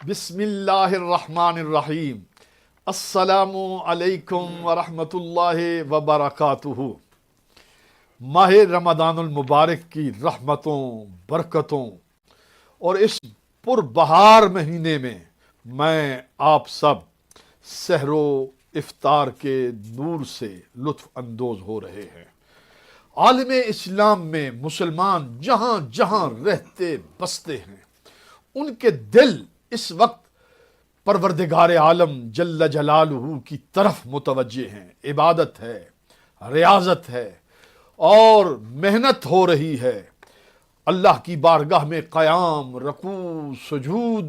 بسم اللہ الرحمن الرحیم۔ السلام علیکم ورحمۃ اللہ وبرکاتہ۔ ماہ رمضان المبارک کی رحمتوں، برکتوں اور اس پربہار مہینے میں آپ سب سحر و افطار کے نور سے لطف اندوز ہو رہے ہیں۔ عالم اسلام میں مسلمان جہاں جہاں رہتے بستے ہیں، ان کے دل اس وقت پروردگار عالم جل جلالہ کی طرف متوجہ ہیں۔ عبادت ہے، ریاضت ہے اور محنت ہو رہی ہے۔ اللہ کی بارگاہ میں قیام، رکوع، سجود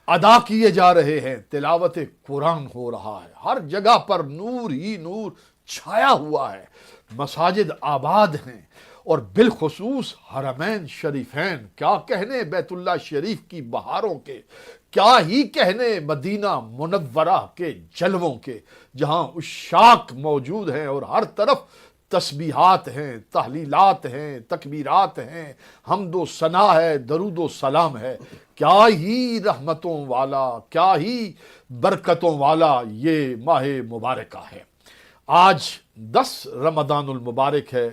ادا کیے جا رہے ہیں، تلاوت قرآن ہو رہا ہے، ہر جگہ پر نور ہی نور چھایا ہوا ہے، مساجد آباد ہیں، اور بالخصوص حرمین شریفین، کیا کہنے بیت اللہ شریف کی بہاروں کے، کیا ہی کہنے مدینہ منورہ کے جلووں کے، جہاں عشاق موجود ہیں اور ہر طرف تسبیحات ہیں، تحلیلات ہیں، تکبیرات ہیں، حمد و ثنا ہے، درود و سلام ہے۔ کیا ہی رحمتوں والا، کیا ہی برکتوں والا یہ ماہ مبارکہ ہے۔ آج 10 رمضان المبارک ہے،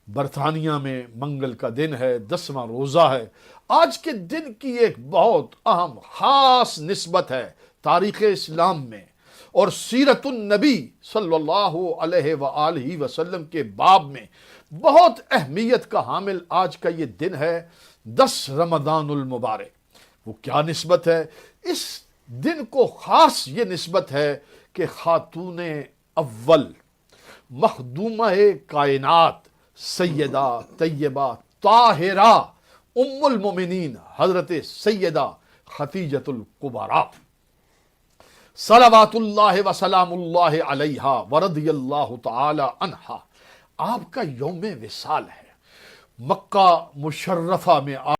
برطانیہ میں منگل کا دن ہے، 10واں روزہ ہے۔ آج کے دن کی ایک بہت اہم خاص نسبت ہے تاریخ اسلام میں، اور سیرت النبی صلی اللہ علیہ وآلہ وسلم کے باب میں بہت اہمیت کا حامل آج کا یہ دن ہے، 10 رمضان المبارک۔ وہ کیا نسبت ہے؟ اس دن کو خاص یہ نسبت ہے کہ خاتون اول، مخدومہ کائنات، سیدہ طیبہ طاہرہ ام المومنین حضرت سیدہ خدیجۃ الکبریٰ صلوات اللہ وسلام اللہ علیہا ورضی اللہ تعالی عنہا، آپ کا یوم وصال ہے۔ مکہ مشرفہ میں